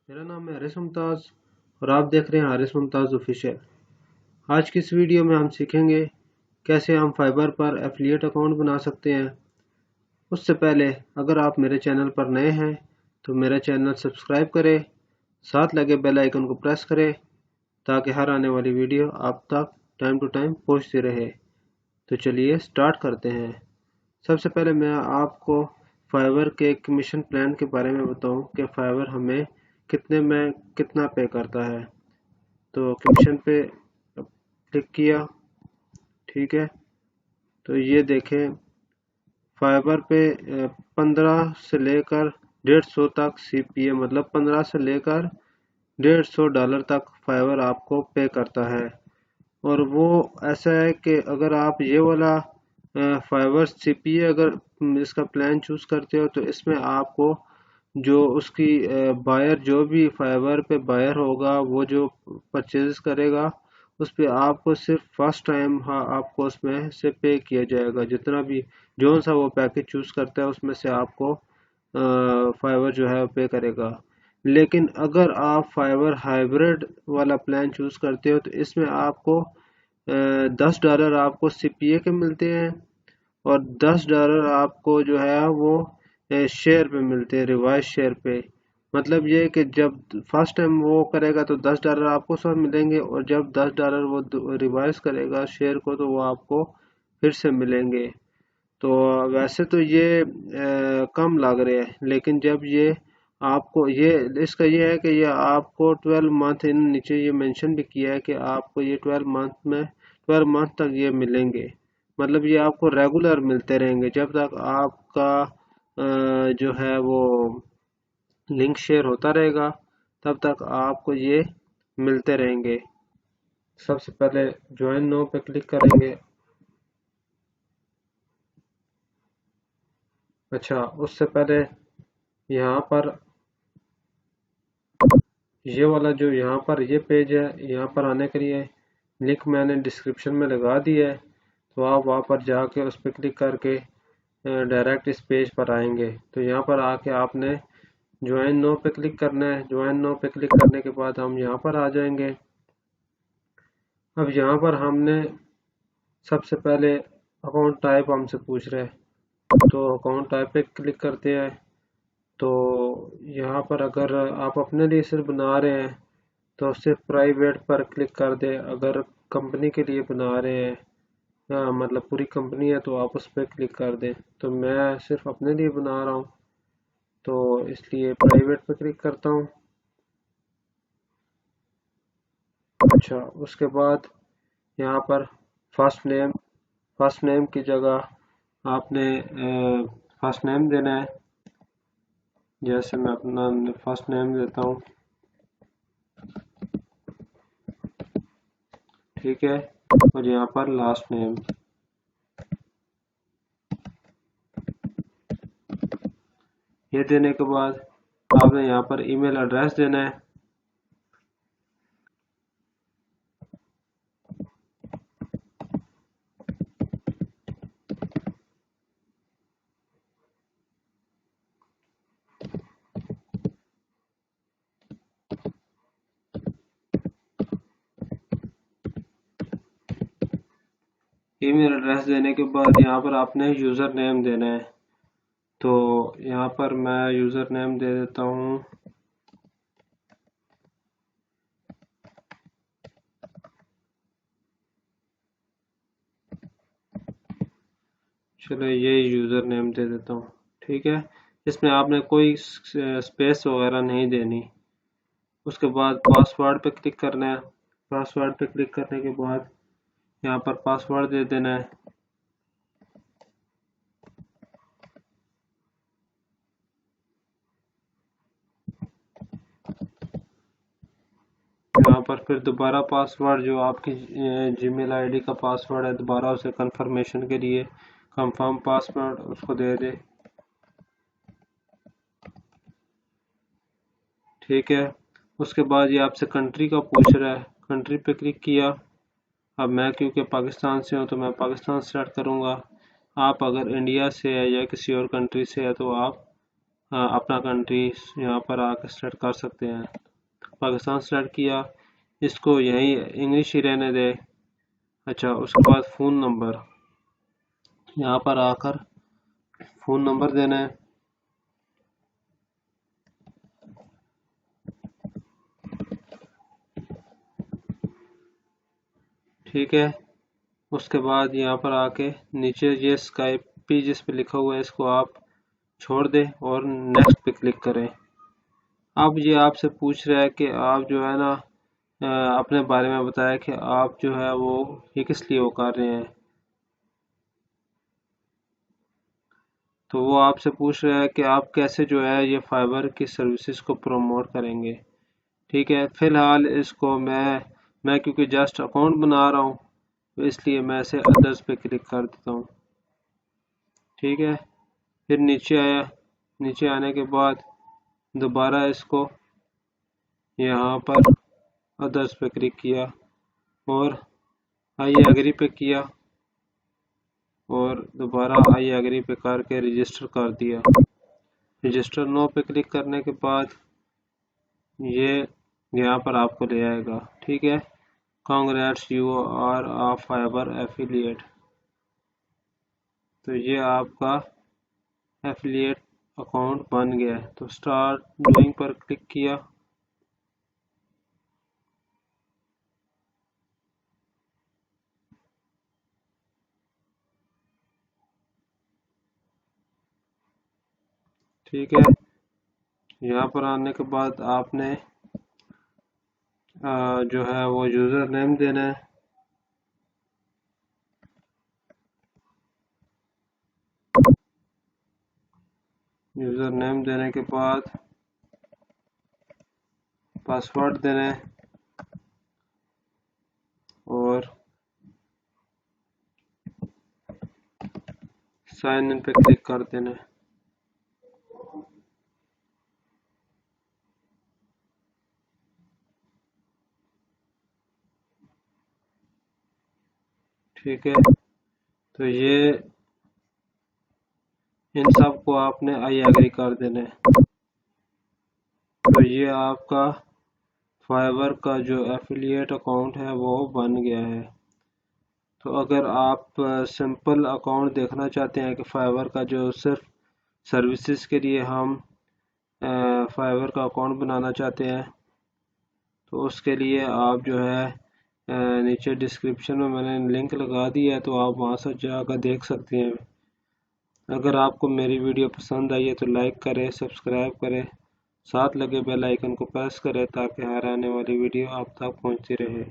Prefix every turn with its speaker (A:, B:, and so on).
A: मेरा नाम है हारिस मुमताज़ और आप देख रहे हैं हारिस मुमताज़ ऑफिशियल। आज की इस वीडियो में हम सीखेंगे कैसे हम फाइवर पर एफिलिएट अकाउंट बना सकते हैं। उससे पहले अगर आप मेरे चैनल पर नए हैं तो मेरा चैनल सब्सक्राइब करें, साथ लगे बेल आइकन को प्रेस करें ताकि हर आने वाली वीडियो आप तक टाइम टू टाइम पहुंचती रहे। तो चलिए स्टार्ट करते हैं। सबसे पहले मैं आपको फाइवर के कमीशन प्लान के बारे में बताऊं कि फाइवर हमें कितने में कितना पे करता है। तो कमीशन पे क्लिक किया, ठीक है। तो ये देखें फाइबर पे 15 से लेकर 150 तक CPA मतलब 15 से लेकर $150 तक फाइबर आपको पे करता है। और वो ऐसा है कि अगर आप ये वाला फाइबर CPA अगर इसका प्लान चूज करते हो तो इसमें आपको जो उसकी बायर जो भी फाइबर पे बायर होगा वो जो परचेज करेगा उस पे आपको सिर्फ फर्स्ट टाइम आपको उसमें से पे किया जाएगा। जितना भी जो सा वो पैकेज चूज करता है उसमें से आपको फाइबर जो है पे करेगा। लेकिन अगर आप फाइबर हाइब्रिड वाला प्लान चूज करते हो तो इसमें आपको $10 आपको CPA के मिलते हैं और $10 आपको जो है वो शेयर पे मिलते हैं, रिवाइज शेयर पे। मतलब ये कि जब फर्स्ट टाइम वो करेगा तो $10 आपको सब मिलेंगे और जब $10 वो रिवाइज करेगा शेयर को तो वो आपको फिर से मिलेंगे। तो वैसे तो ये कम लग रहे हैं, लेकिन जब ये आपको ये इसका ये है कि ये आपको 12 मंथ इन नीचे ये मेंशन भी किया है कि आपको ये 12 मंथ तक ये मिलेंगे। मतलब ये आपको रेगुलर मिलते रहेंगे जब तक आपका जो है वो लिंक शेयर होता रहेगा तब तक आपको ये मिलते रहेंगे। सबसे पहले ज्वाइन नो पे क्लिक करेंगे। अच्छा, उससे पहले यहाँ पर ये वाला जो यहाँ पर ये पेज है, यहाँ पर आने के लिए लिंक मैंने डिस्क्रिप्शन में लगा दी है। तो आप वहाँ पर जाके उस पर क्लिक करके डायरेक्ट इस पेज पर आएंगे। तो यहाँ पर आके आपने ज्वाइन नो पे क्लिक करना है। ज्वाइन नो पे क्लिक करने के बाद हम यहाँ पर आ जाएंगे। अब यहाँ पर हमने सबसे पहले अकाउंट टाइप हमसे पूछ रहे हैं, तो अकाउंट टाइप पे क्लिक करते हैं। तो यहाँ पर अगर आप अपने लिए सिर्फ बना रहे हैं तो सिर्फ प्राइवेट पर क्लिक कर दें। अगर कंपनी के लिए बना रहे हैं मतलब पूरी कंपनी है तो आप उस पर क्लिक कर दें। तो मैं सिर्फ अपने लिए बना रहा हूँ तो इसलिए प्राइवेट पे क्लिक करता हूँ। अच्छा, उसके बाद यहाँ पर फर्स्ट नेम की जगह आपने फर्स्ट नेम देना है। जैसे मैं अपना फर्स्ट नेम देता हूँ, ठीक है। और यहाँ पर लास्ट नेम, ये देने के बाद आपने यहाँ पर ईमेल एड्रेस देना है। ईमेल एड्रेस देने के बाद यहाँ पर आपने यूज़र नेम देना है। तो यहाँ पर मैं यूज़र नेम दे देता हूँ चलो ये यूज़र नेम दे देता हूँ, ठीक है। इसमें आपने कोई स्पेस वगैरह नहीं देनी। उसके बाद पासवर्ड पे क्लिक करना है। पासवर्ड पे क्लिक करने के बाद यहाँ पर पासवर्ड दे देना है। यहाँ पर फिर दोबारा पासवर्ड जो आपकी जीमेल आईडी का पासवर्ड है दोबारा उसे कंफर्मेशन के लिए कंफर्म पासवर्ड उसको दे दे, ठीक है। उसके बाद ये आपसे कंट्री का पूछ रहा है, कंट्री पे क्लिक किया। अब मैं क्योंकि पाकिस्तान से हूँ तो मैं पाकिस्तान सेलेक्ट करूँगा। आप अगर इंडिया से है या किसी और कंट्री से है तो आप अपना कंट्री यहाँ पर आकर सेलेक्ट कर सकते हैं। पाकिस्तान सेलेक्ट किया, इसको यहीं इंग्लिश ही रहने दे। अच्छा, उसके बाद फ़ोन नंबर, यहाँ पर आकर फ़ोन नंबर देना है। ठीक है, उसके बाद यहाँ पर आके नीचे ये स्काइपी जिस पे लिखा हुआ है इसको आप छोड़ दें और नेक्स्ट पे क्लिक करें। अब ये आपसे पूछ रहा है कि आप जो है ना अपने बारे में बताया कि आप जो है वो ये किस लिए वो कर रहे हैं। तो वो आपसे पूछ रहा है कि आप कैसे जो है ये फाइबर की सर्विसेज को प्रमोट करेंगे। ठीक है, फ़िलहाल इसको मैं क्योंकि जस्ट अकाउंट बना रहा हूँ तो इसलिए मैं इसे अदर्स पे क्लिक कर देता हूँ। ठीक है, फिर नीचे आया, नीचे आने के बाद दोबारा इसको यहाँ पर अदर्स पे क्लिक किया और आई एग्री पे किया और दोबारा आई एग्री पे करके रजिस्टर कर दिया। रजिस्टर नो पे क्लिक करने के बाद ये यहाँ पर आपको ले आएगा। ठीक है, congrats you are a Fiverr affiliate. तो ये आपका एफिलिएट अकाउंट बन गया है। तो स्टार्ट डूइंग पर क्लिक किया। ठीक है, यहाँ पर आने के बाद आपने जो है वो यूज़र नेम देना है। यूज़र नेम देने के बाद पासवर्ड देना है और साइन इन पे क्लिक कर देना है। ठीक है, तो ये इन सब को आपने आई एग्री कर देना है। तो ये आपका फाइवर का जो एफिलिएट अकाउंट है वो बन गया है। तो अगर आप सिंपल अकाउंट देखना चाहते हैं कि फाइवर का जो सिर्फ सर्विसेज के लिए हम फाइवर का अकाउंट बनाना चाहते हैं तो उसके लिए आप जो है नीचे डिस्क्रिप्शन में मैंने लिंक लगा दिया है, तो आप वहां से जाकर देख सकते हैं। अगर आपको मेरी वीडियो पसंद आई है तो लाइक करें, सब्सक्राइब करें, साथ लगे बेल आइकन को प्रेस करें ताकि हर आने वाली वीडियो आप तक पहुंचती रहे।